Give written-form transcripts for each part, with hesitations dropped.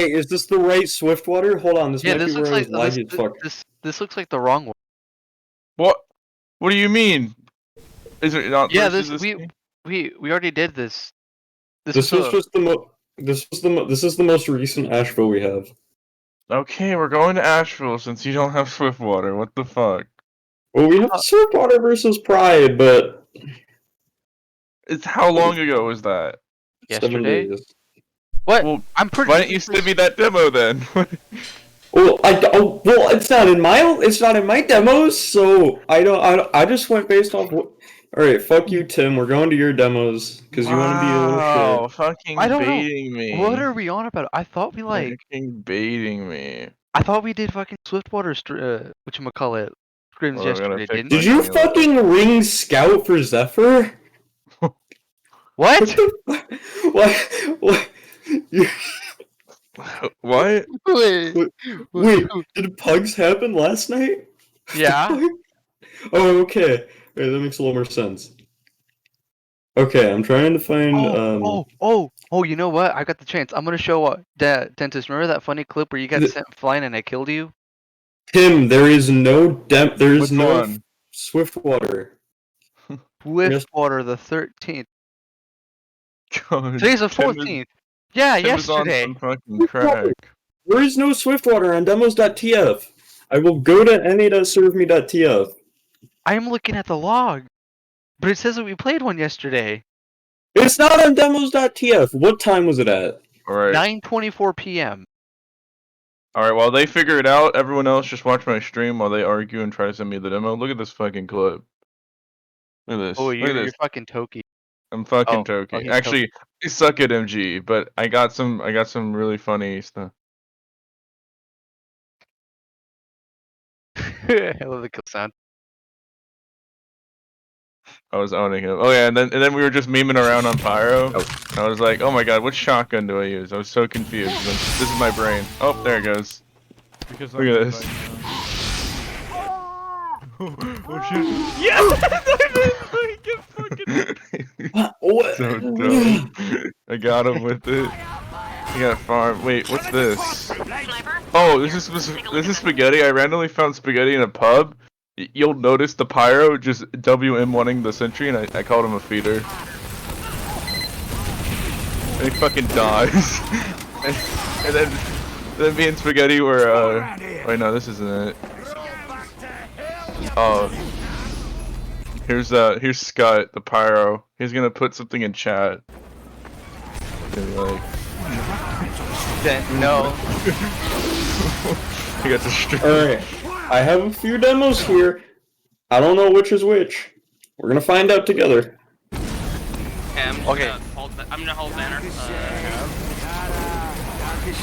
Hey, is this the right Swiftwater? Hold on, this Yeah, might be this where looks I was like laggy as fuck. this looks like the wrong one. What? What do you mean? Is it not Yeah, versus this this? we already did this. This was just this is the most recent Asheville we have. Okay, we're going to Asheville since you don't have Swiftwater. What the fuck? Well, we have Swiftwater versus Pride, but It's how long ago was that? 7 Yesterday. days. What? Well, I'm pretty. why didn't you send me that demo then? Well, well, it's not in my demos, so I just went based off what. All right, fuck you, Tim. We're going to your demos because you want to be a little Wow, shit. fucking I don't know. baiting me. What are we on about? I thought we Fucking baiting me. I thought we did fucking Swiftwater. Whatchamacallit? Scrims Well, we're gonna yesterday, fix didn't Did we? you fucking look. fucking ring Scout for Zephyr? What? What? You, What? wait, did pugs happen last night? Yeah. Oh, okay. Wait, that makes a little more sense. Okay, I'm trying to find. Oh! You know what? I got the chance. I'm gonna show Dentist. Remember that funny clip where you got sent flying and I killed you? Tim, there is no There is Which no one? Swiftwater. Swiftwater the 13th. God, Today's the Tim 14th. Yeah, Tim is on yesterday. some fucking crack. There is no Swiftwater on demos.tf. I will go to any.serveme.tf. I am looking at the log, but it says that we played one yesterday. It's not on demos.tf. What time was it at? Alright. 9:24 p.m. Alright, while they figure it out, everyone else just watch my stream while they argue and try to send me the demo. Look at this fucking clip. Look at this. Oh, Look at you're this. fucking Toki. I'm fucking Oh, Toki. he's Actually, I suck at MG, but I got some really funny stuff. I love the kill sound. I was owning him. Oh yeah, and then we were just memeing around on Pyro. I was like, oh my god, what shotgun do I use? I was so confused. This is my brain. Oh, there it goes. Look at this. Oh shit. Yes! Get fucking... What? So dumb. I got him with it. He got farm. Wait, what's this? Oh, this is spaghetti. I randomly found spaghetti in a pub. You'll notice the Pyro just WM1ing the sentry, and I called him a feeder. And he fucking dies. and then me and Spaghetti were, wait, no, this isn't it. Oh. Here's Scott, the Pyro. He's gonna put something in chat. Like... No. He got destroyed. Alright. I have a few demos here. I don't know which is which. We're gonna find out together. Okay, I'm gonna hold banner.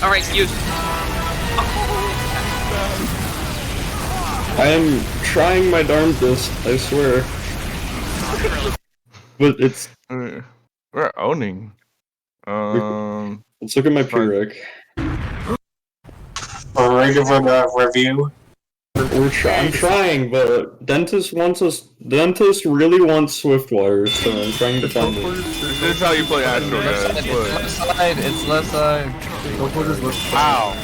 Alright, use. I am trying my darndest, I swear. But it's... We're owning. Let's look at my prereq. Regular review. I'm trying, but Dentist really wants Swiftwater, so I'm trying to find it. This is how you play Astro, guys. Left side, it's left side. Wow.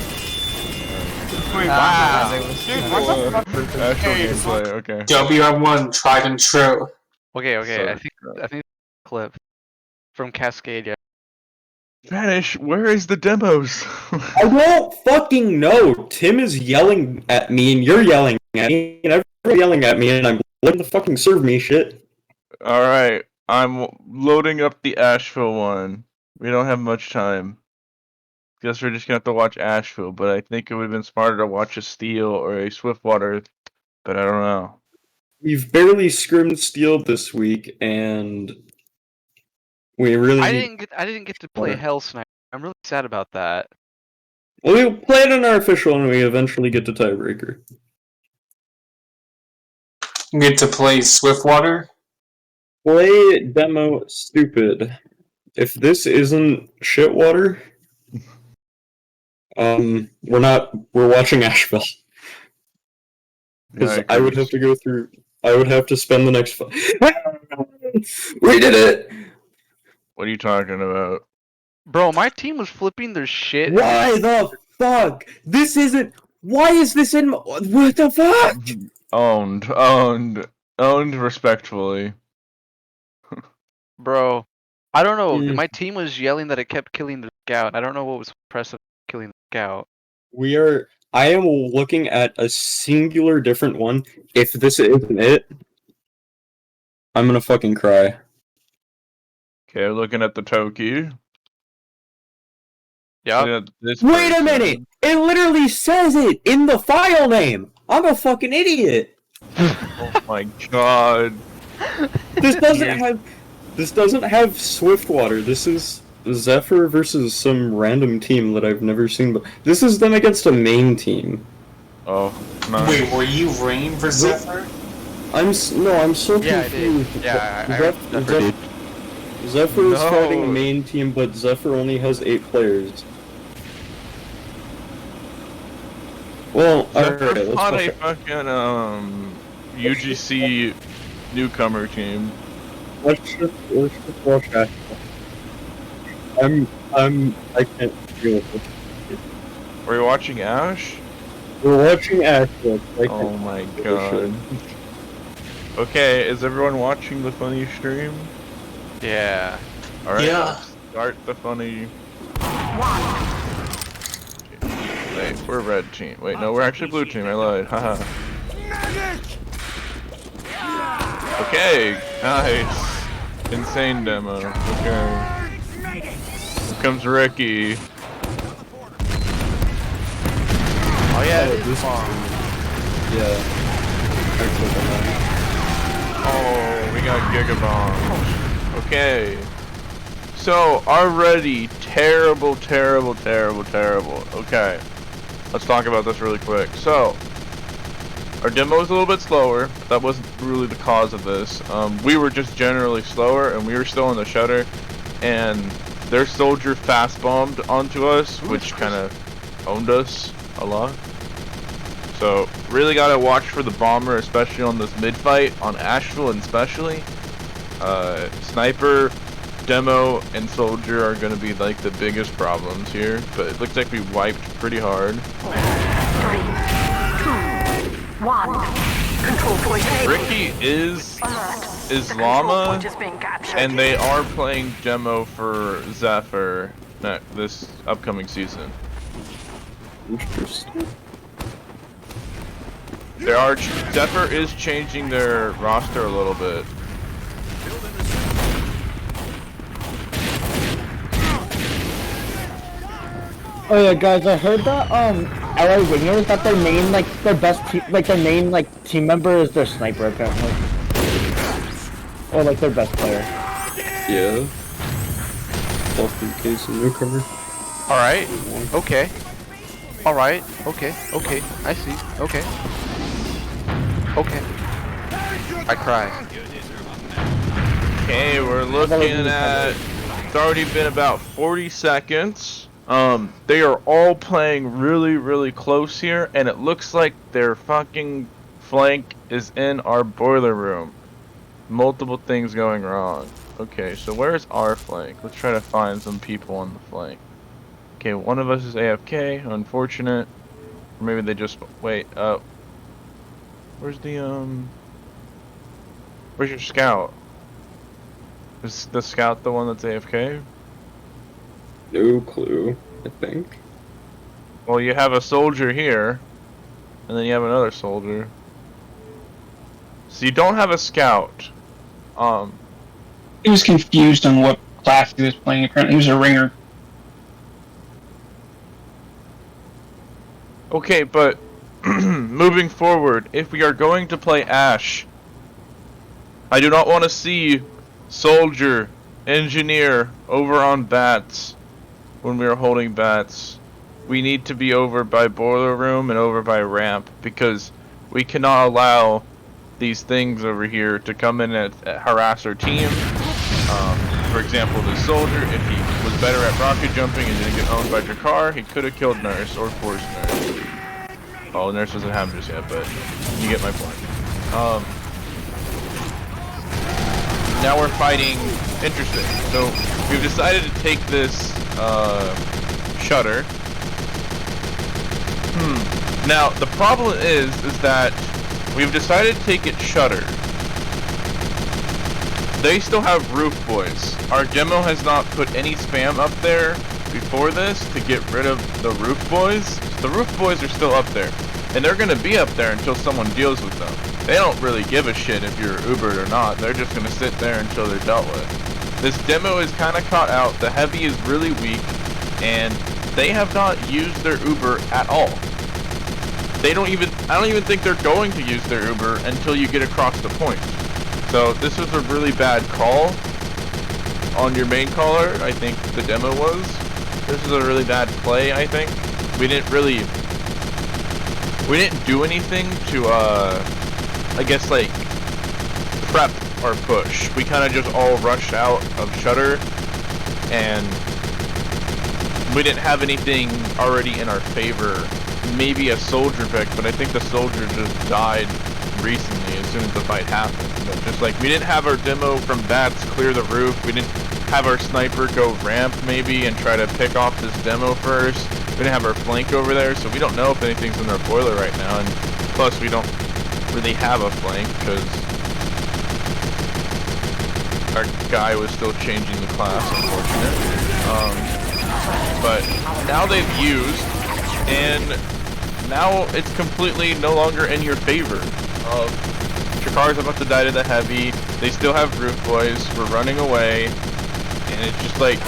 Wow. Astro gameplay, okay. WM1, tried and true. Okay. Sorry. I think clip from Cascade. Yeah. Vanish, where is the demos? I don't fucking know. Tim is yelling at me, and you're yelling at me, and everyone's yelling at me, and I'm letting the fucking serve me shit. Alright, I'm loading up the Asheville one. We don't have much time. Guess we're just gonna have to watch Asheville, but I think it would have been smarter to watch a Steel or a Swiftwater, but I don't know. We've barely scrimmed Steel this week, and we really. I didn't get to play Hell Sniper. I'm really sad about that. Well, we played in our official, and we eventually get to tiebreaker. Get to play Swiftwater. Play demo stupid. If this isn't shitwater, we're watching Asheville. Because I would have to go through. I would have to spend the next. We did it. What are you talking about? Bro, my team was flipping their shit. Why the fuck? This isn't. Why is this in? What the fuck? Owned respectfully. Bro, I don't know. Mm. My team was yelling that it kept killing the scout. I don't know what was impressive killing the scout. We are. I am looking at a singular different one. If this isn't it, I'm gonna fucking cry. Okay, looking at the Toki. Yeah. Looking at this Wait a person. minute! It literally says it in the file name. I'm a fucking idiot. Oh my god. This doesn't have. This doesn't have Swiftwater. This is Zephyr versus some random team that I've never seen. But this is them against a main team. Oh, nice. Wait, were you Rain for Zephyr? I'm so Yeah, I did. confused. Yeah, I Zephyr, did. Zephyr is No. fighting a main team, but Zephyr only has 8 players. Well, Zephyr alright, fought a let's fucking UGC newcomer team. just watch that. I can't deal with it. Were you watching Ash? We're watching Ashwood. Oh my god. Okay, is everyone watching the funny stream? Yeah. Alright, Yeah. let's start the funny. Wait, we're red team. Wait, no, we're actually blue team. I lied. Haha. Okay, nice. Insane demo. Okay. Here comes Ricky. Oh yeah. Yeah. Oh, we got Gigabomb. Okay. So, already terrible. Okay. Let's talk about this really quick. So, our demo was a little bit slower. But that wasn't really the cause of this. We were just generally slower, and we were still in the shutter. And their soldier fast bombed onto us, which kind of owned us a lot. So, really gotta watch for the bomber, especially on this mid-fight, on Asheville especially. Sniper, demo, and soldier are gonna be like the biggest problems here, but it looks like we wiped pretty hard. 3, 2, 1. Control point. Ricky is Llama, and they are playing demo for Zephyr this upcoming season. Interesting. Zephyr is changing their roster a little bit. Oh yeah, guys, I heard that LA Wingers that their main their best their main team member is their sniper apparently, or their best player. Yeah. Boston case and newcomer. All right. Okay. All right. Okay. Okay. I see. Okay. Okay. I cry. Okay, we're looking at. It's already been about 40 seconds. They are all playing really close here, and it looks like their fucking flank is in our boiler room. Multiple things going wrong. Okay, so where's our flank? Let's try to find some people on the flank. Okay, one of us is AFK, unfortunate. Or maybe they just wait, where's your scout? Is the scout the one that's AFK? No clue, I think. Well, you have a soldier here, and then you have another soldier. So you don't have a scout. He was confused on what class he was playing. Apparently, he was a ringer. Okay, but moving forward, if we are going to play Ash, I do not want to see soldier, engineer over on bats when we are holding bats. We need to be over by boiler room and over by ramp, because we cannot allow these things over here to come in and harass our team. For example, the soldier, if he was better at rocket jumping and didn't get owned by Jakar, he could have killed Nurse or forced Nurse. Oh, Nurse doesn't have him just yet, but you get my point. Now we're fighting. Interesting. So we've decided to take this Shutter. Now the problem is that we've decided to take it Shutter. They still have Roof Boys. Our demo has not put any spam up there before this to get rid of the Roof Boys. So the Roof Boys are still up there. And they're gonna be up there until someone deals with them. They don't really give a shit if you're Ubered or not. They're just gonna sit there until they're dealt with. This demo is kinda caught out. The Heavy is really weak. And they have not used their Uber at all. I don't even think they're going to use their Uber until you get across the point. So this was a really bad call on your main caller. I think the demo was. This is a really bad play, I think. We didn't do anything to I guess like prep our push. We kind of just all rushed out of Shutter, and we didn't have anything already in our favor. Maybe a soldier pick, but I think the soldier just died recently as soon as the fight happened. But just like we didn't have our demo from bats clear the roof, we didn't have our sniper go ramp maybe and try to pick off this demo first. We didn't have our flank over there, so we don't know if anything's in their boiler right now. And plus, we don't really have a flank because our guy was still changing the class, unfortunately. But now they've used, and now it's completely no longer in your favor. Shakar's about to die to the Heavy. They still have Roof Boys. We're running away, and it's just like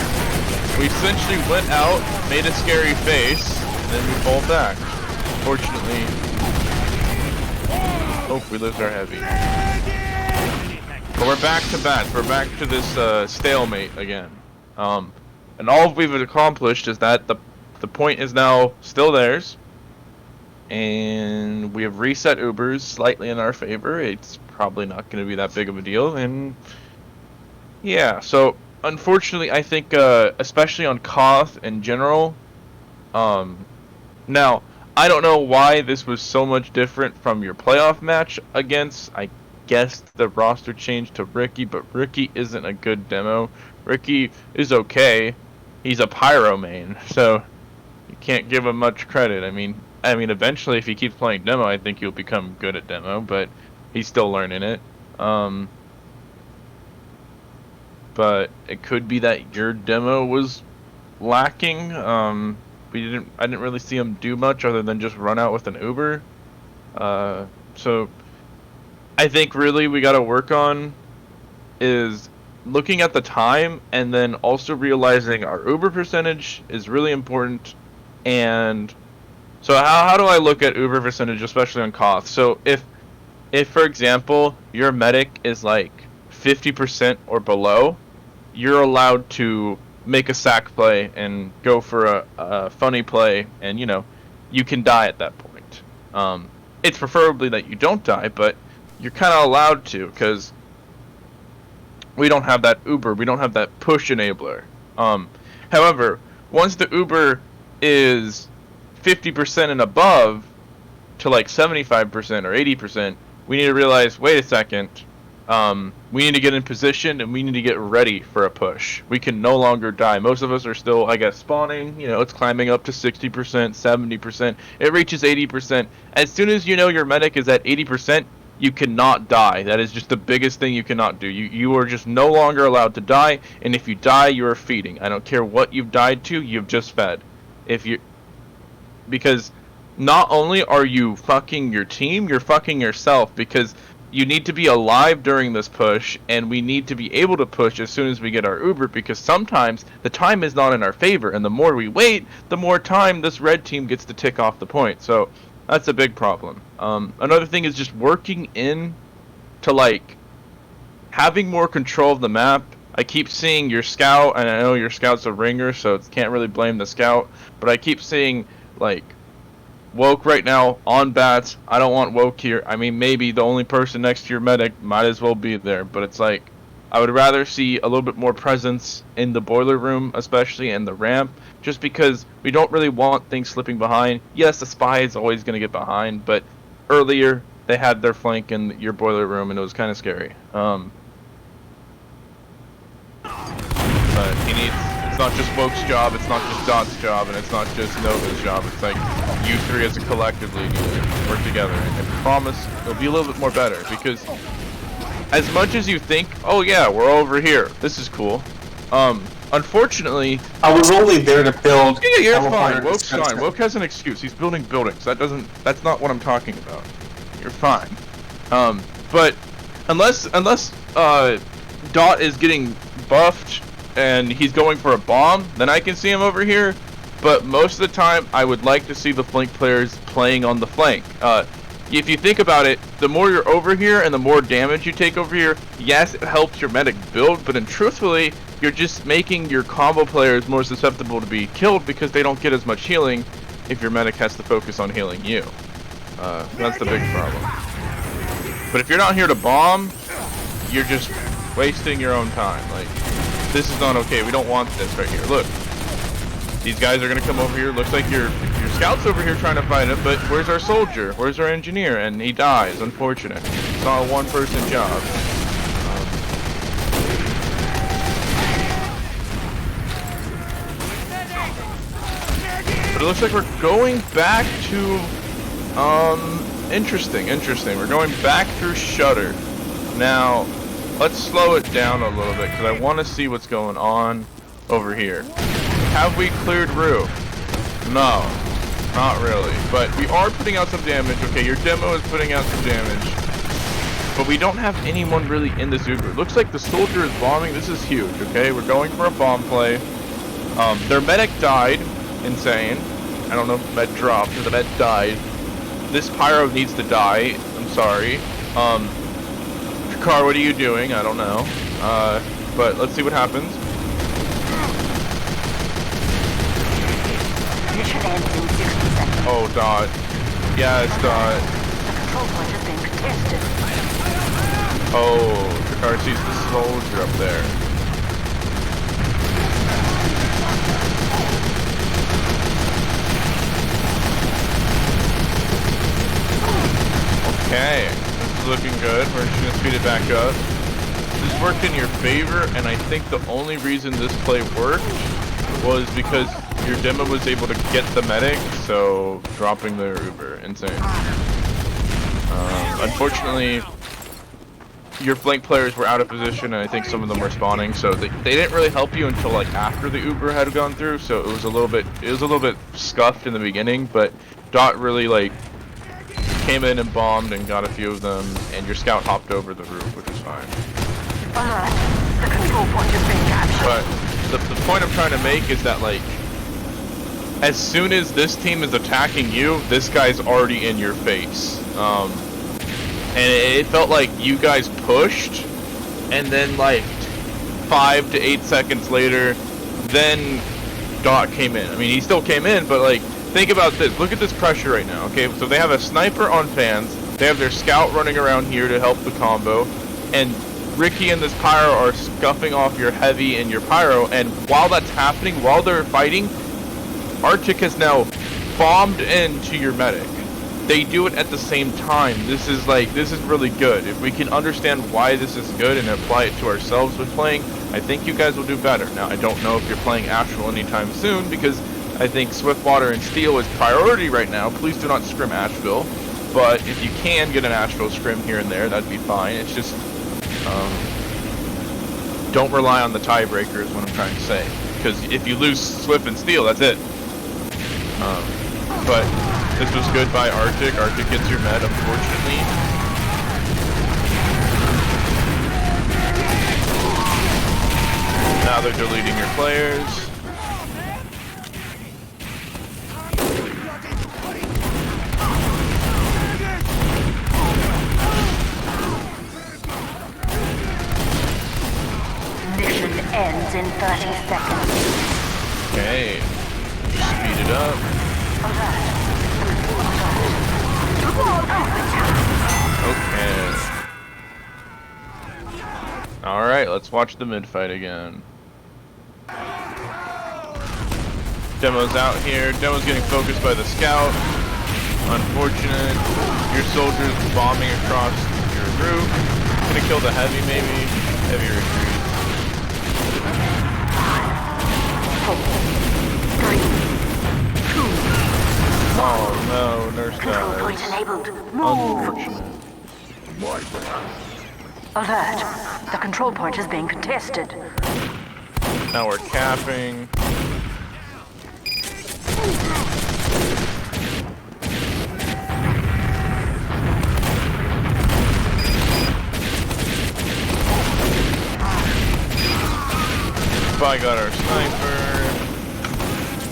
we essentially went out, made a scary face, and then we pulled back. Fortunately, we lose our Heavy. But we're back to bats. We're back to this stalemate again. And all we've accomplished is that the point is now still theirs, and we have reset Ubers slightly in our favor. It's probably not going to be that big of a deal, and yeah. So unfortunately, I think especially on Koth in general. Now I don't know why this was so much different from your playoff match against, I guess, the roster change to Ricky, but Ricky isn't a good demo. Ricky is okay. He's a pyro main, so you can't give him much credit. I mean, eventually, if he keeps playing demo, I think he'll become good at demo, but he's still learning it. But it could be that your demo was lacking. I didn't really see him do much other than just run out with an Uber. So I think really we got to work on is looking at the time, and then also realizing our Uber percentage is really important. And so how do I look at Uber percentage, especially on Koth? So if for example your medic is like 50% or below, you're allowed to make a sack play and go for a funny play, and you can die at that point. It's preferably that you don't die, but you're kind of allowed to, because we don't have that Uber, we don't have that push enabler. However, once the Uber is 50% and above to like 75% or 80%, we need to realize, wait a second, we need to get in position and we need to get ready for a push. We can no longer die. Most of us are still, I guess, spawning. It's climbing up to 60%, 70%. It reaches 80%. As soon as you know your medic is at 80%, you cannot die. That is just the biggest thing you cannot do. You are just no longer allowed to die, and if you die, you are feeding. I don't care what you've died to, you've just fed. Because not only are you fucking your team, you're fucking yourself, because you need to be alive during this push, and we need to be able to push as soon as we get our Uber, because sometimes the time is not in our favor, and the more we wait, the more time this red team gets to tick off the point. So that's a big problem. Another thing is just working in to like having more control of the map. I keep seeing your scout, and I know your scout's a ringer, so can't really blame the scout, but I keep seeing like Woke right now on bats. I don't want Woke here. I mean, maybe the only person next to your medic might as well be there, but it's like I would rather see a little bit more presence in the boiler room, especially in the ramp, just because we don't really want things slipping behind. Yes, the spy is always going to get behind, but earlier they had their flank in your boiler room, and it was kind of scary. But it's It's not just Woke's job, it's not just Dot's job, and it's not just Nova's job. It's like you three as a collectively need to work together. And I promise it'll be a little bit more better because as much as you think, oh yeah, we're over here, this is cool. Unfortunately, I was only there to build. yeah, you're fine. teleporter Woke's fine. dispenser. Woke has an excuse. He's building buildings. That's not what I'm talking about. You're fine. But unless Dot is getting buffed and he's going for a bomb, then I can see him over here. But most of the time, I would like to see the flank players playing on the flank. If you think about it, the more you're over here and the more damage you take over here, yes, it helps your medic build, but truthfully, you're just making your combo players more susceptible to be killed because they don't get as much healing if your medic has to focus on healing you. That's the big problem. But if you're not here to bomb, you're just wasting your own time. Like, this is not okay. We don't want this right here. Look, these guys are gonna come over here. Looks like your scout's over here trying to fight him, but where's our soldier? Where's our engineer? And he dies. Unfortunate. It's not a one-person job. But it looks like we're going back to interesting. We're going back through Shutter. Now, let's slow it down a little bit because I want to see what's going on over here. Have we cleared roof? No, not really. But we are putting out some damage. Okay, your demo is putting out some damage. But we don't have anyone really in this Uber. Looks like the soldier is bombing. This is huge, okay? We're going for a bomb play. Their medic died. Insane. I don't know if the med dropped or the med died. This pyro needs to die. I'm sorry. Car, what are you doing? I don't know. But let's see what happens. Mission ends in 60 seconds. Oh, Dot. Yes, Dot. The control point has been contested. Oh, Jakar sees the soldier up there. Okay, this is looking good. We're just gonna speed it back up. This worked in your favor, and I think the only reason this play worked was because your demo was able to get the medic, so dropping the Uber. Insane. Unfortunately, your flank players were out of position, and I think some of them were spawning, so they didn't really help you until like after the Uber had gone through. So it was a little bit scuffed in the beginning, but Dot really like came in and bombed and got a few of them, and your scout hopped over the roof, which was fine. Alert. The control point has been captured. But the point I'm trying to make is that like, as soon as this team is attacking you, this guy's already in your face. And it felt like you guys pushed, and then like 5 to 8 seconds later, then Dot came in. I mean, he still came in, but like, think about this. Look at this pressure right now, okay? So they have a sniper on fans, they have their scout running around here to help the combo, and Ricky and this pyro are scuffing off your heavy and your pyro, and while that's happening, while they're fighting, Arctic has now bombed into your medic. They do it at the same time. This is really good. If we can understand why this is good and apply it to ourselves with playing, I think you guys will do better. Now, I don't know if you're playing Astral anytime soon, because I think Swiftwater and Steel is priority right now. Please do not scrim Asheville. But if you can get an Asheville scrim here and there, that'd be fine. It's just, don't rely on the tiebreaker is what I'm trying to say. Because if you lose Swift and Steel, that's it. But this was good by Arctic. Arctic gets your med, unfortunately. Now they're deleting your players. Mission ends in 30 seconds. Okay. Speed it up. Okay. Alright, let's watch the mid fight again. Demo's out here. Demo's getting focused by the scout. Unfortunate. Your soldiers bombing across your roof. Gonna kill the heavy maybe. Heavy retreat. 4, 3, 2, Oh no, Nurse control point dies. enabled. Move. Unfortunate. Alert. The control point is being contested. Now we're capping. Spy got our sniper.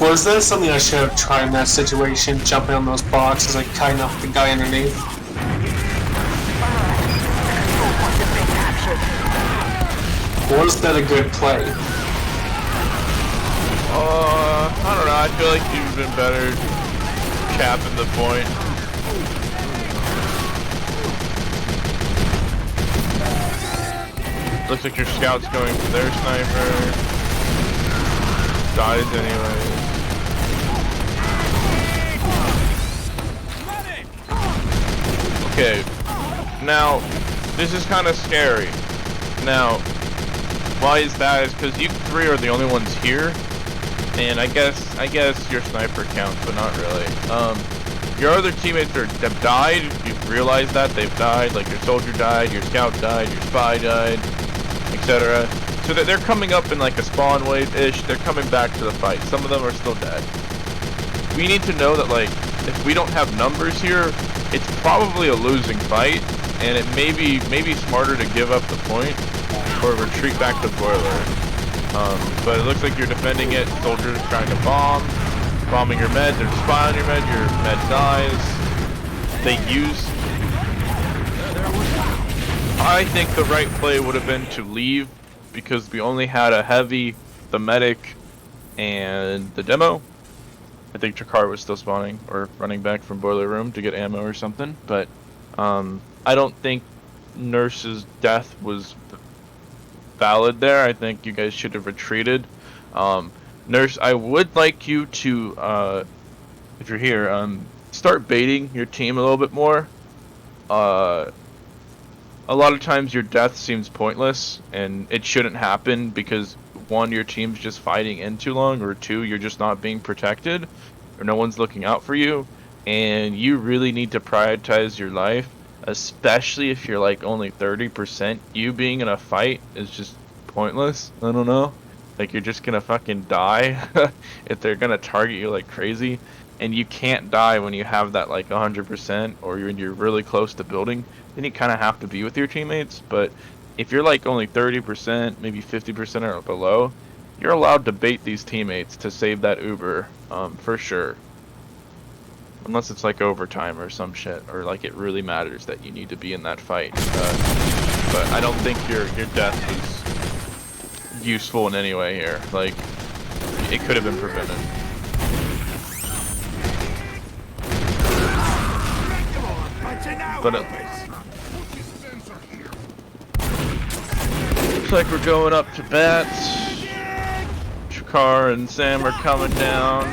Was that something I should have tried in that situation? Jumping on those boxes, like cutting off the guy underneath? Was that a good play? I don't know. I feel like you've been better capping the point. Looks like your scout's going for their sniper. Dies anyway. Okay. Now, this is kind of scary. Now, why is that? Is because you three are the only ones here, and I guess your sniper counts, but not really. Your other teammates have died. You've realized that they've died. Like your soldier died, your scout died, your spy died, etc. So that they're coming up in like a spawn wave-ish. They're coming back to the fight. Some of them are still dead. We need to know that like if we don't have numbers here, it's probably a losing fight, and it may be smarter to give up the point or retreat back to boiler. But it looks like you're defending it. Soldiers trying to bombing your med. There's a spy on your med. Your med dies. I think the right play would have been to leave because we only had a heavy, the medic, and the demo. I think Chakar was still spawning or running back from boiler room to get ammo or something. But I don't think Nurse's death was valid there. I think you guys should have retreated. Nurse, I would like you to, if you're here, start baiting your team a little bit more. A lot of times your death seems pointless, and it shouldn't happen because one, your team's just fighting in too long, or two, you're just not being protected, or no one's looking out for you, and you really need to prioritize your life, especially if you're like only 30%. You being in a fight is just pointless. I don't know. Like you're just gonna fucking die if they're gonna target you like crazy, and you can't die when you have that like 100% or you're really close to building. Then you kind of have to be with your teammates. But if you're like only 30%, maybe 50% or below, you're allowed to bait these teammates to save that Uber, for sure. Unless it's like overtime or some shit, or like it really matters that you need to be in that fight. But I don't think your death was useful in any way here. Like, it could have been prevented. But looks like we're going up to bats. Chakar and Sam are coming down.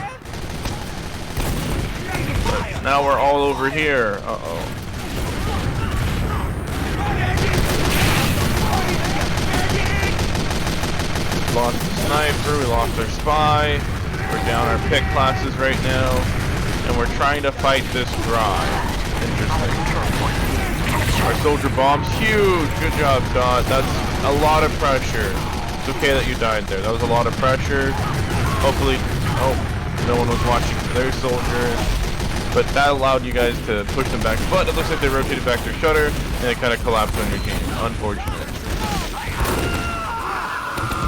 But now we're all over here. Uh-oh. Lost the sniper, we lost our spy. We're down our pick classes right now. And we're trying to fight this dry. Interesting. Our soldier bomb's huge. Good job, Scott. That's a lot of pressure. It's okay that you died there. That was a lot of pressure. Hopefully, oh, no one was watching for their soldier. But that allowed you guys to push them back. But it looks like they rotated back their shutter, and it kind of collapsed on your team. Unfortunate.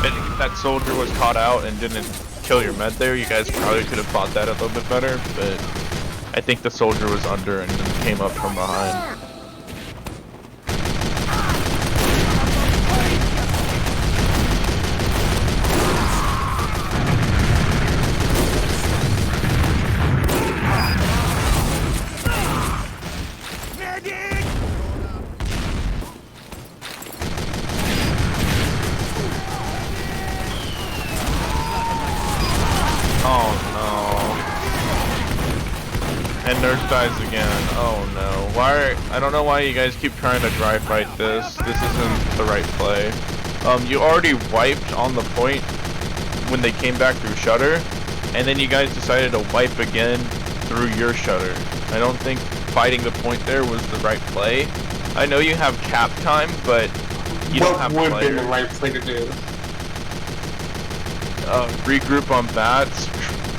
If that soldier was caught out and didn't kill your med there, you guys probably could have fought that a little bit better. But I think the soldier was under and then came up from behind. Nurse dies again. Oh no. I don't know why you guys keep trying to dry fight this. This isn't the right play. You already wiped on the point when they came back through shutter, and then you guys decided to wipe again through your shutter. I don't think fighting the point there was the right play. I know you have cap time, but you don't have what would have been players. the right play to do? Regroup on bats,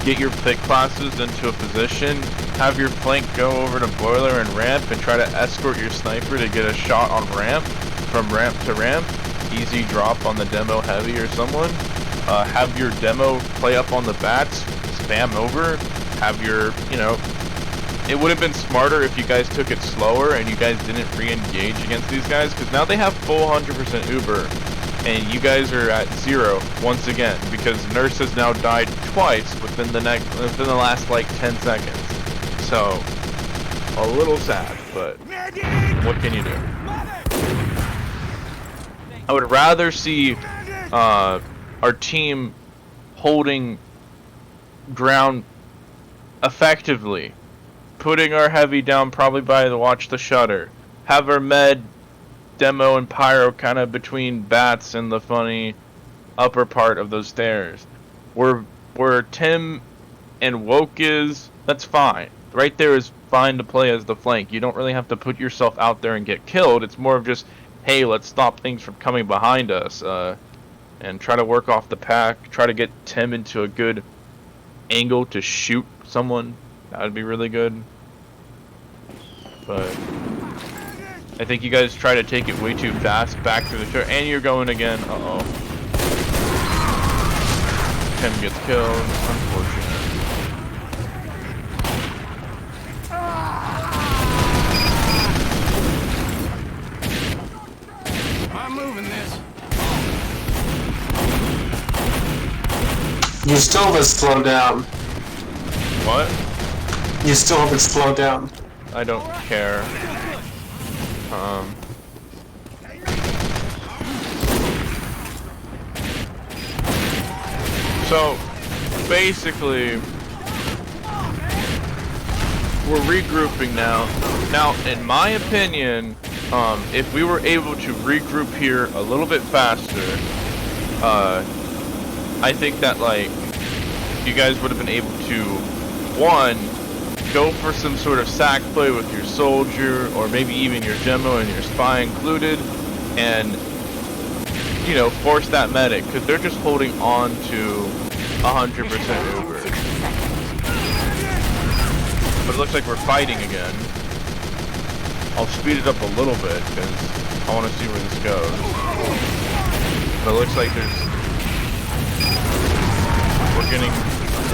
get your pick classes into a position, have your flank go over to boiler and ramp, and try to escort your sniper to get a shot on ramp, from ramp to ramp. Easy drop on the demo heavy or someone. Have your demo play up on the bats, spam over, have your, you know, it would have been smarter if you guys took it slower and you guys didn't re-engage against these guys, because now they have full 100% Uber, and you guys are at 0 once again, because Nurse has now died twice within the last like 10 seconds. So, a little sad, but what can you do? I would rather see our team holding ground effectively, putting our heavy down probably by the watch the shutter, have our med, demo, and pyro kind of between bats and the funny upper part of those stairs. Where Tim and Woke is, that's fine. Right there is fine to play as the flank. You don't really have to put yourself out there and get killed. It's more of just, hey, let's stop things from coming behind us, and try to work off the pack, try to get Tim into a good angle to shoot someone. That would be really good. But I think you guys try to take it way too fast back through the show, and you're going again. Uh-oh. Tim gets killed. Unfortunate. I'm moving this. You still haven't slowed down. What? You still haven't slowed down. I don't care. So, basically, we're regrouping now. Now, in my opinion, if we were able to regroup here a little bit faster, I think that, like, you guys would have been able to, one, go for some sort of sack play with your soldier, or maybe even your demo and your spy included, and, you know, force that medic, because they're just holding on to 100% Uber. But it looks like we're fighting again. I'll speed it up a little bit, because I want to see where this goes. But it looks like we're getting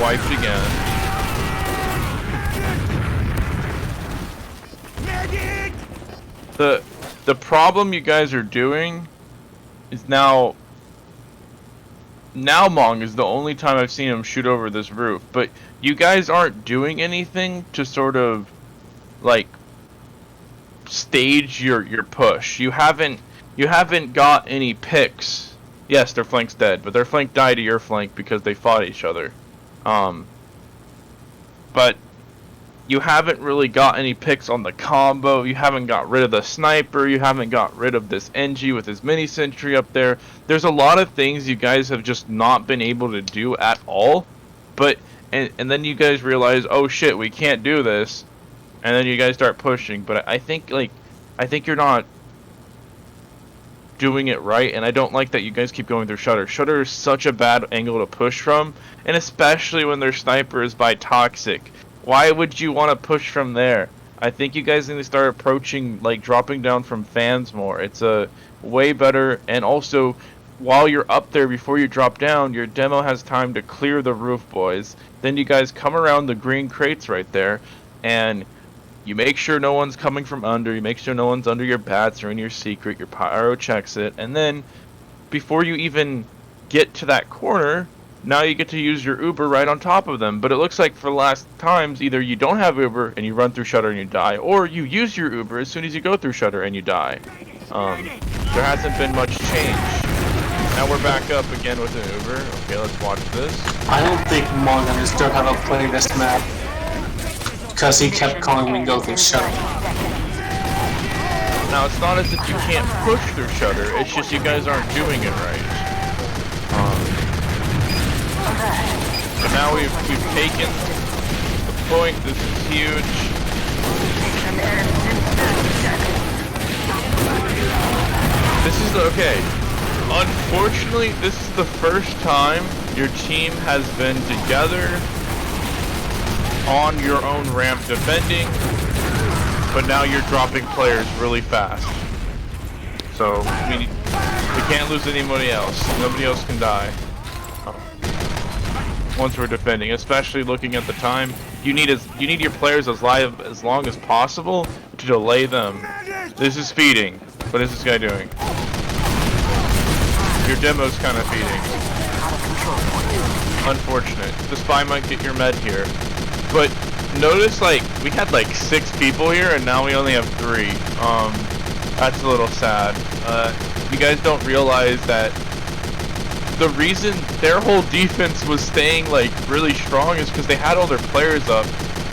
wiped again. The problem you guys are doing is now Mong is the only time I've seen him shoot over this roof, but you guys aren't doing anything to sort of like stage your push. You haven't got any picks. Yes, their flank's dead, but their flank died to your flank because they fought each other. But you haven't really got any picks on the combo. You haven't got rid of the sniper. You haven't got rid of this NG with his mini sentry up there. There's a lot of things you guys have just not been able to do at all. But and then you guys realize, oh shit, we can't do this. And then you guys start pushing. But I think you're not doing it right, and I don't like that you guys keep going through shutter. Shutter is such a bad angle to push from, and especially when their sniper is by toxic. Why would you want to push from there? I think you guys need to start approaching, like, dropping down from fans more. It's a way better, and also, while you're up there before you drop down, your demo has time to clear the roof, boys. Then you guys come around the green crates right there, and you make sure no one's coming from under, you make sure no one's under your bats or in your secret, your pyro checks it, and then, before you even get to that corner, now you get to use your Uber right on top of them. But it looks like for the last times, either you don't have Uber and you run through shutter and you die, or you use your Uber as soon as you go through shutter and you die. There hasn't been much change. Now we're back up again with an Uber. Okay, let's watch this. I don't think Mong understood how to play this map, because he kept calling me go through shutter. Now it's not as if you can't push through shutter, it's just you guys aren't doing it right. But now we've taken the point. This is huge. This is okay. Unfortunately, this is the first time your team has been together on your own ramp defending, but now you're dropping players really fast. So we can't lose anybody else. Nobody else can die once we're defending, especially looking at the time. You need your players as long as possible to delay them. This is feeding. What is this guy doing? Your demo's kind of feeding. Unfortunate. The spy might get your med here. But notice, like, we had like 6 people here and now we only have 3. That's a little sad. You guys don't realize that the reason their whole defense was staying like really strong is because they had all their players up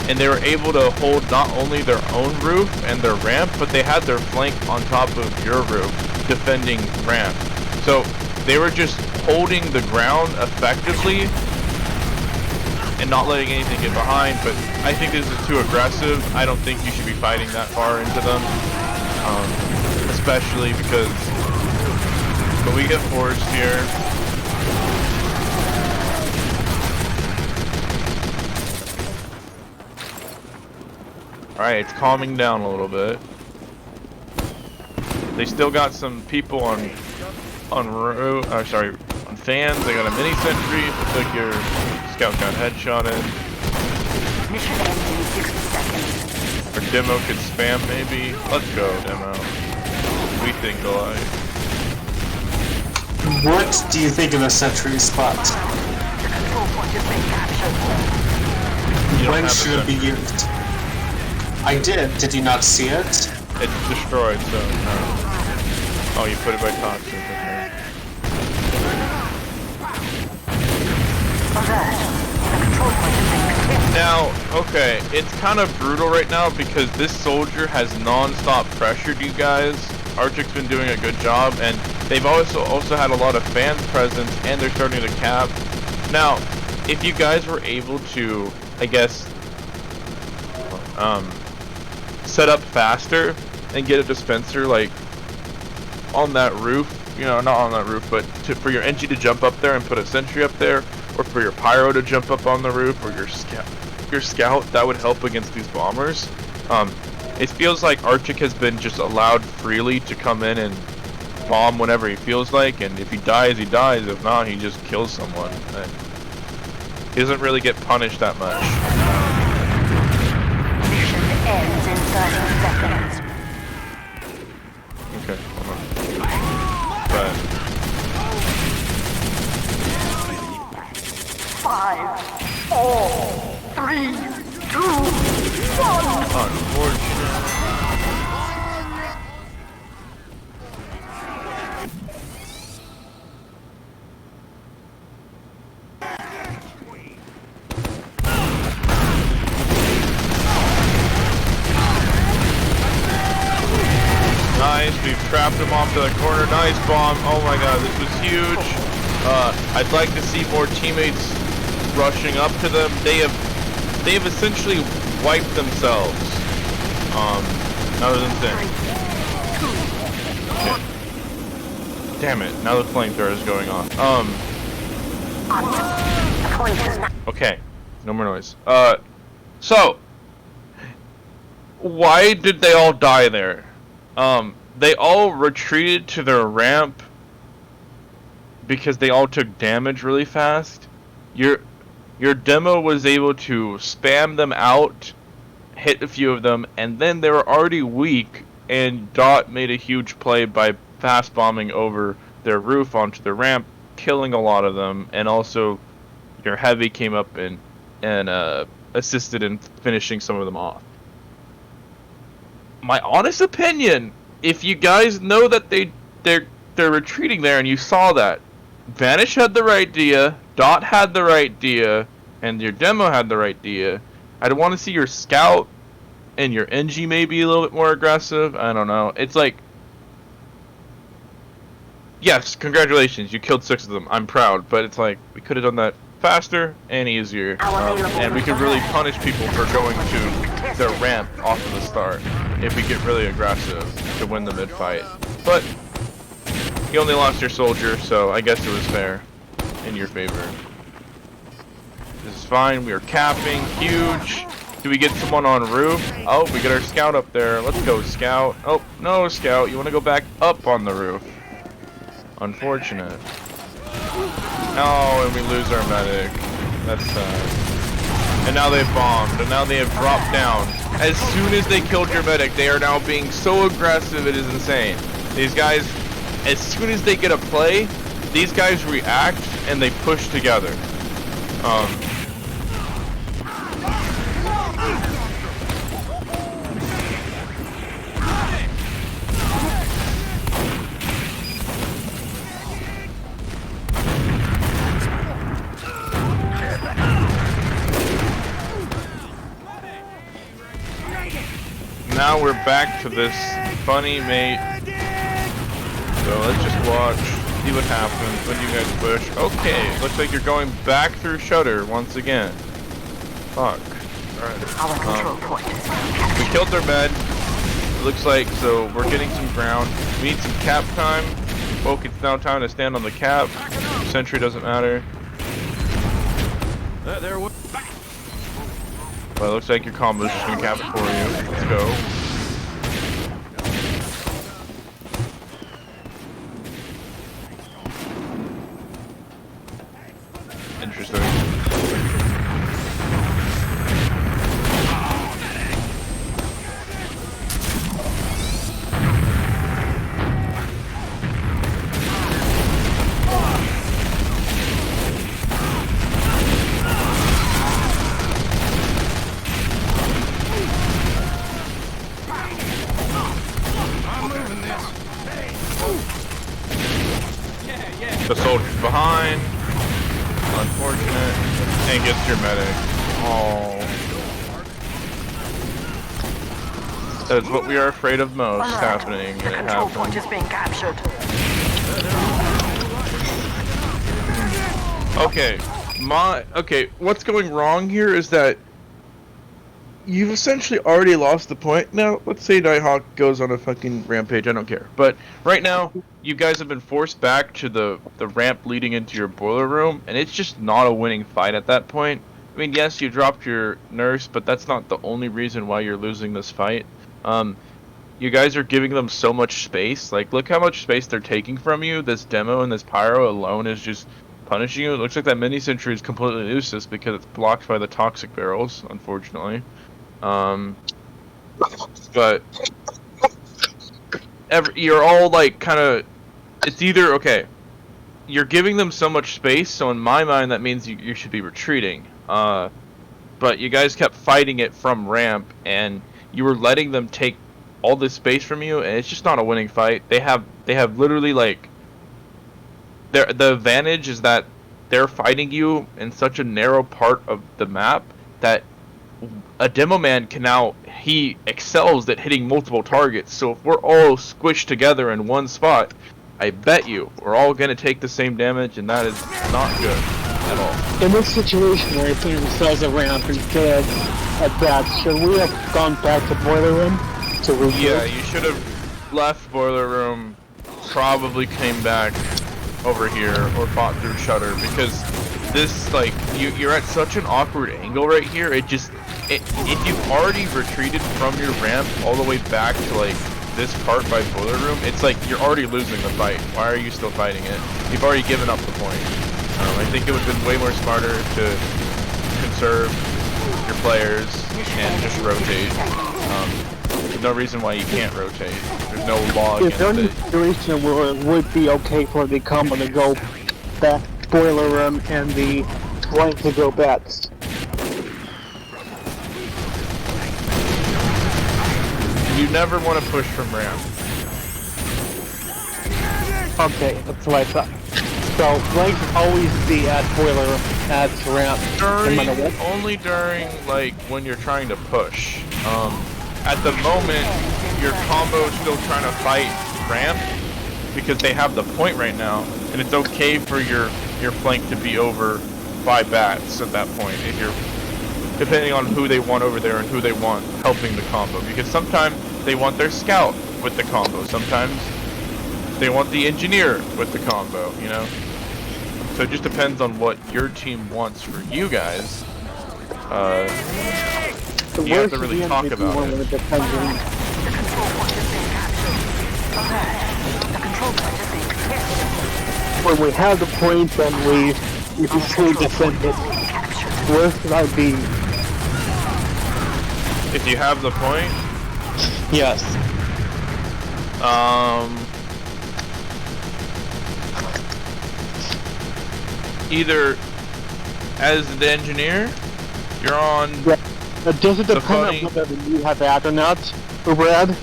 and they were able to hold not only their own roof and their ramp, but they had their flank on top of your roof defending ramp. So they were just holding the ground effectively and not letting anything get behind. But I think this is too aggressive. I don't think you should be fighting that far into them, especially because when we get forged here, alright, it's calming down a little bit. They still got some people on fans. They got a mini sentry. Looks like your scout got headshotted. Mission ends in 60 seconds. Or demo could spam maybe. Let's go, demo. We think alike. What do you think of the sentry spot? The control point has been captured. When should it be used? I did. Did you not see it? It's destroyed, so no. Oh, you put it by toxic. Okay. Now, okay, it's kind of brutal right now because this soldier has non-stop pressured you guys. Archic's been doing a good job, and they've also had a lot of fans presence, and they're starting to cap. Now, if you guys were able to, I guess, set up faster and get a dispenser like on that roof, you know, not on that roof, but for your NG to jump up there and put a sentry up there, or for your pyro to jump up on the roof, or your scout, that would help against these bombers. It feels like Archic has been just allowed freely to come in and bomb whenever he feels like, and if he dies, he dies. If not, he just kills someone. And he doesn't really get punished that much. Mission ends in 30 seconds. Okay, hold on. But 5, 4, 3, 2, 1. unfortunate. Nice, we've trapped him off to the corner. Nice bomb. Oh my god, this was huge. I'd like to see more teammates rushing up to them. They have essentially wiped themselves. Another than thing. Okay. Damn it, now the flamethrower is going on. Okay, no more noise. So why did they all die there? They all retreated to their ramp because they all took damage really fast. Your demo was able to spam them out, hit a few of them, and then they were already weak, and Dot made a huge play by fast bombing over their roof onto the ramp, killing a lot of them, and also your heavy came up and assisted in finishing some of them off. My honest opinion, if you guys know that they're retreating there and you saw that, Vanish had the right idea, Dot had the right idea, and your demo had the right idea. I'd want to see your scout and your NG maybe a little bit more aggressive. I don't know. It's like, yes, congratulations, you killed 6 of them. I'm proud, but it's like we could have done that faster and easier, and we can really punish people for going to their ramp off of the start if we get really aggressive to win the mid-fight. But you only lost your soldier, so I guess it was fair in your favor. This is fine. We are capping. Huge. Do we get someone on roof? Oh, we get our scout up there. Let's go, scout. Oh, no, scout. You want to go back up on the roof. Unfortunate. Oh, and we lose our medic. That's sad. And now they've bombed. And now they have dropped down. As soon as they killed your medic, they are now being so aggressive, it is insane. These guys, as soon as they get a play, these guys react and they push together. Now we're back to this funny mate. So let's just watch, see what happens when you guys push. Okay, looks like you're going back through shutter once again. Fuck. Alright. We killed their med. It looks like, so we're getting some ground. We need some cap time. Folk, it's now time to stand on the cap. Sentry doesn't matter. Well, it looks like your combo's just gonna cap it for you. Let's go. Interesting. The soldier's behind. Unfortunate. And gets your medic. Oh. That is what we are afraid of most happening. And it happens. Being captured. Okay, what's going wrong here is that you've essentially already lost the point. Now, let's say Nighthawk goes on a fucking rampage, I don't care. But right now, you guys have been forced back to the ramp leading into your boiler room, and it's just not a winning fight at that point. I mean, yes, you dropped your nurse, but that's not the only reason why you're losing this fight. You guys are giving them so much space. Like, look how much space they're taking from you. This demo and this pyro alone is just punishing you. It looks like that mini sentry is completely useless because it's blocked by the toxic barrels, unfortunately. But you're all like kind of, it's either, okay, you're giving them so much space, so in my mind that means you should be retreating. But you guys kept fighting it from ramp, and you were letting them take all this space from you, and it's just not a winning fight. They have literally, like, the advantage is that they're fighting you in such a narrow part of the map that a demo man he excels at hitting multiple targets. So if we're all squished together in one spot, I bet you we're all gonna take the same damage, and that is not good at all. In this situation where they put themselves a ramp instead at that, should we have gone back to boiler room to regroup? Yeah, you should have left boiler room, probably came back over here or fought through shutter, because this, like, you're at such an awkward angle right here. If you've already retreated from your ramp all the way back to, like, this part by boiler room, it's like you're already losing the fight. Why are you still fighting it? You've already given up the point. I think it would have been way more smarter to conserve your players and just rotate. There's no reason why you can't rotate. There's no law Is there against any it. situation where it would be okay for the combo to go back boiler room and the flank to go back? You never want to push from ramp. Okay, that's what I thought. So flank always be at boiler room, at ramp, no matter what? Only during, like, when you're trying to push. At the moment, your combo's still trying to fight ramp because they have the point right now, and it's okay for your flank to be over buy bats at that point if you're depending on who they want over there and who they want helping the combo. Because sometimes they want their scout with the combo. Sometimes they want the engineer with the combo, you know? So it just depends on what your team wants for you guys. You have to really talk about it. The control point is being captured. Okay. The control point is being contested. When we have the point and we fully defend it, where should I be? If you have the point, Yes. Either as the engineer, you're on. Does it The depend funny- on whether you have ad or not, Uber ad?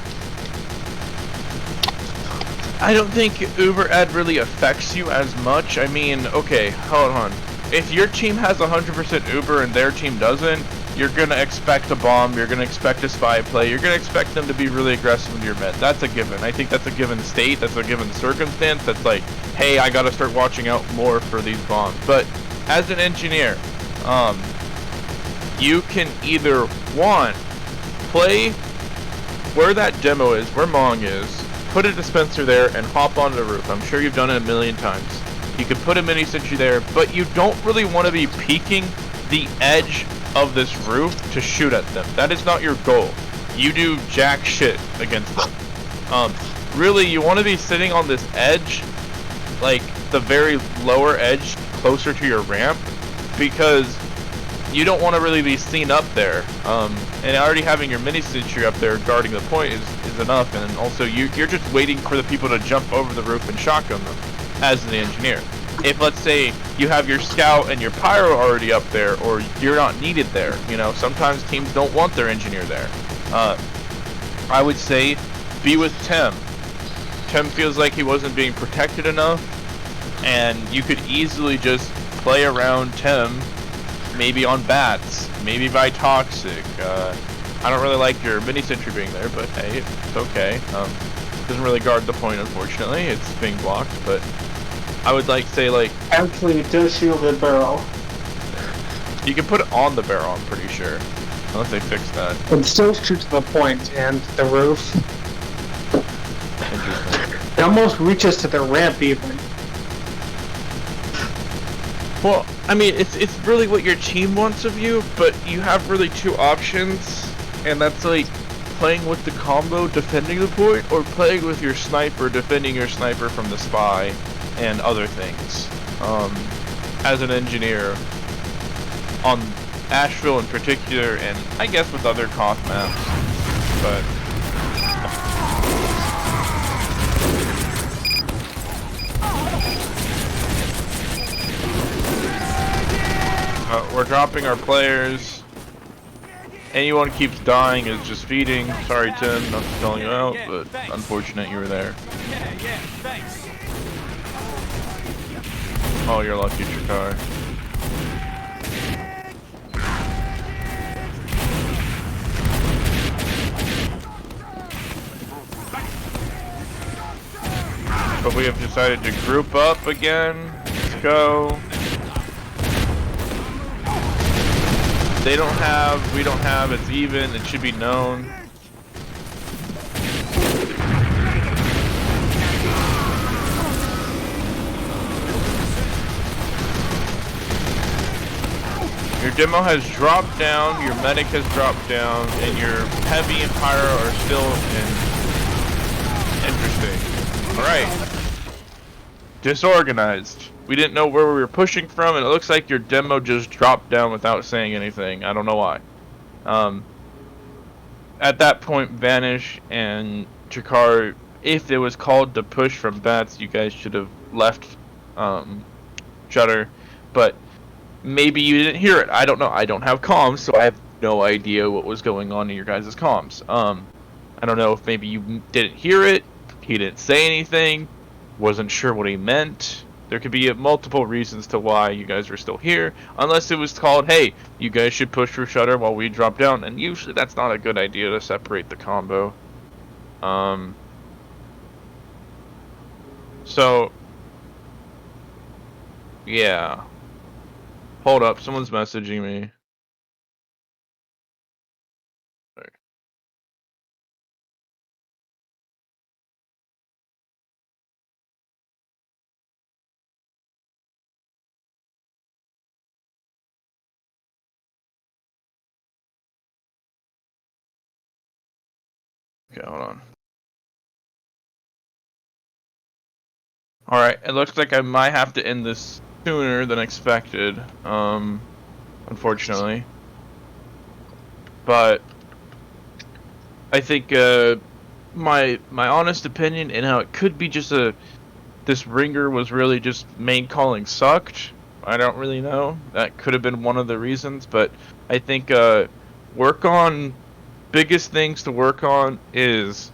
I don't think Uber Ed really affects you as much. I mean, okay, hold on. If your team has 100% Uber and their team doesn't, you're gonna expect a bomb, you're gonna expect a spy play, you're gonna expect them to be really aggressive with your mid. That's a given. I think that's a given state, that's a given circumstance, that's like, hey, I gotta start watching out more for these bombs. But as an engineer, you can either, one, play where that demo is, where Mong is, put a dispenser there and hop onto the roof. I'm sure you've done it a million times. You could put a mini sentry there, but you don't really want to be peeking the edge of this roof to shoot at them. That is not your goal. You do jack shit against them. Really, you want to be sitting on this edge, like the very lower edge, closer to your ramp, because you don't want to really be seen up there. And already having your mini sentry up there guarding the point is enough. And also, you're just waiting for the people to jump over the roof and shotgun them as an engineer. If, let's say, you have your scout and your pyro already up there, or you're not needed there, you know, sometimes teams don't want their engineer there. I would say be with Tim. Tim feels like he wasn't being protected enough, and you could easily just play around Tim, maybe on bats, maybe by toxic. I don't really like your mini sentry being there, but hey, it's okay. Doesn't really guard the point, unfortunately. It's being blocked, but I would like say, like, Actually, it does shield the barrel. you can put it on the barrel, I'm pretty sure. Unless they fix that. It still shoots the point and the roof. Interesting. It almost reaches to the ramp even. Well, I mean, it's really what your team wants of you, but you have really two options, and that's like playing with the combo, defending the point, or playing with your sniper, defending your sniper from the spy, and other things. As an engineer, on Asheville in particular, and I guess with other Koth maps, but we're dropping our players. Anyone keeps dying is just feeding. Sorry, Tim, not calling you out, but unfortunate you were there. Oh, you're lucky, Chakar. But we have decided to group up again. Let's go. They don't have, we don't have, it's even, it should be known. Your demo has dropped down, your medic has dropped down, and your heavy and pyro are still interesting. Alright. Disorganized. We didn't know where we were pushing from, and it looks like your demo just dropped down without saying anything. I don't know why. At that point, Vanish and Chakar, if it was called to push from bats, you guys should have left Shutter, but maybe you didn't hear it. I don't know. I don't have comms, so I have no idea what was going on in your guys' comms. I don't know if maybe you didn't hear it, he didn't say anything, wasn't sure what he meant. There could be multiple reasons to why you guys are still here, unless it was called, hey, you guys should push for Shutter while we drop down, and usually that's not a good idea to separate the combo. So, yeah. Hold up, someone's messaging me. Sorry. Okay, hold on. Alright, it looks like I might have to end this sooner than expected, unfortunately. But I think my honest opinion and how it could be just this ringer was really just main calling sucked. I don't really know. That could have been one of the reasons, but I think biggest things to work on is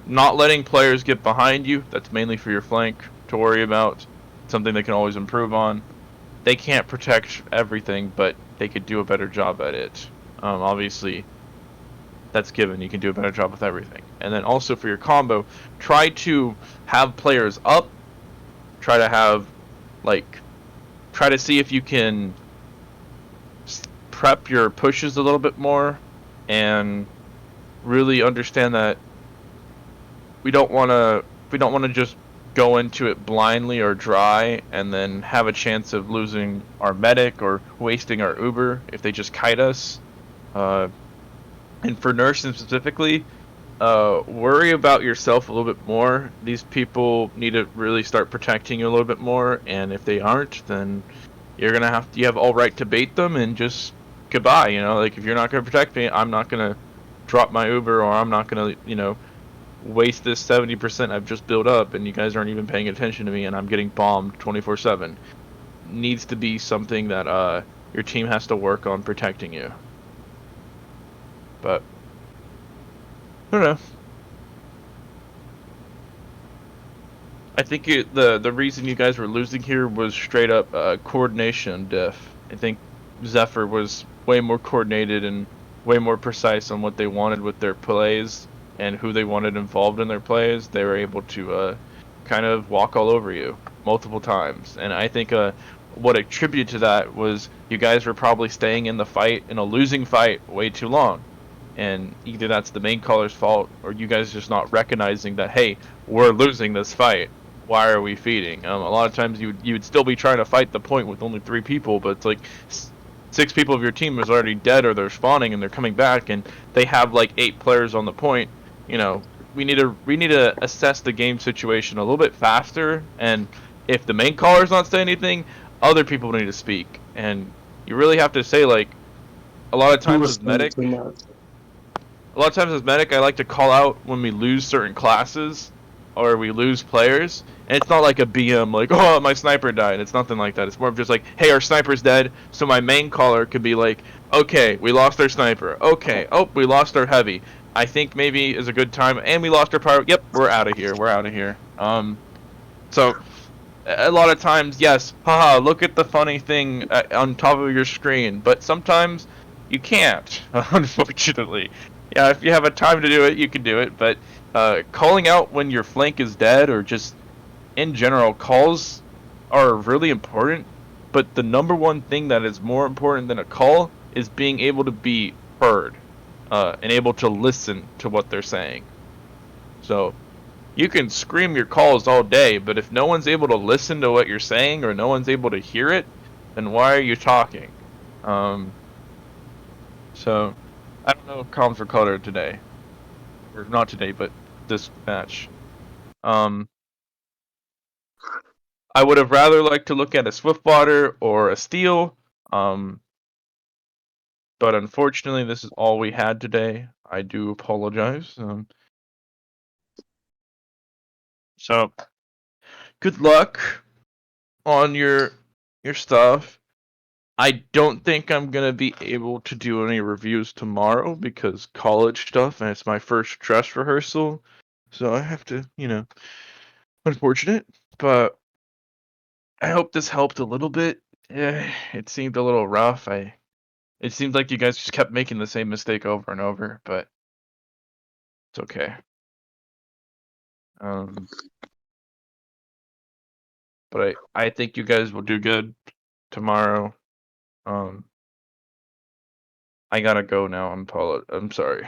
not letting players get behind you. That's mainly for your flank to worry about. Something they can always improve on. They can't protect everything, but they could do a better job at it. Obviously, that's given. You can do a better job with everything. And then also for your combo, try to have players up. Try to see if you can prep your pushes a little bit more, and really understand that we don't want to just go into it blindly or dry and then have a chance of losing our medic or wasting our Uber if they just kite us. And for nursing specifically, worry about yourself a little bit more. These people need to really start protecting you a little bit more, and if they aren't, then you have all right to bait them and just goodbye. Like, if you're not going to protect me, I'm not going to drop my Uber, or I'm not going to waste this 70% I've just built up, and you guys aren't even paying attention to me, and I'm getting bombed 24/7. Needs to be something that your team has to work on protecting you. But I don't know. I think the reason you guys were losing here was straight up coordination diff. I think Zephyr was way more coordinated and way more precise on what they wanted with their plays and who they wanted involved in their plays. They were able to kind of walk all over you multiple times. And I think what attributed to that was you guys were probably staying in the fight, in a losing fight, way too long. And either that's the main caller's fault, or you guys just not recognizing that, hey, we're losing this fight. Why are we feeding? A lot of times you would still be trying to fight the point with only 3 people, but it's like 6 people of your team is already dead, or they're spawning and they're coming back, and they have like 8 players on the point. We need to assess the game situation a little bit faster, and if the main caller's not saying anything, other people need to speak. And you really have to say, like, a lot of times as medic, I like to call out when we lose certain classes or we lose players. And it's not like a BM, like, oh, my sniper died. It's nothing like that. It's more of just like, hey, our sniper's dead. So my main caller could be like, okay, we lost our sniper. Okay, oh, we lost our heavy. I think maybe is a good time. And we lost our power. Yep, we're out of here. We're out of here. So a lot of times, yes, haha, look at the funny thing on top of your screen. But sometimes you can't, unfortunately. Yeah, if you have a time to do it, you can do it. But calling out when your flank is dead, or just in general, calls are really important. But the number one thing that is more important than a call is being able to be heard and able to listen to what they're saying. So you can scream your calls all day, but if no one's able to listen to what you're saying, or no one's able to hear it, then why are you talking? So I don't know comms for color today, or not today, but this match. I would have rather liked to look at a Swiftwater or a Steel, but unfortunately, this is all we had today. I do apologize. So good luck on your stuff. I don't think I'm gonna be able to do any reviews tomorrow because college stuff, and it's my first dress rehearsal, so I have to, unfortunate. But I hope this helped a little bit. It seemed a little rough. It seemed like you guys just kept making the same mistake over and over, but it's okay. But I think you guys will do good tomorrow. I gotta go now. I'm sorry.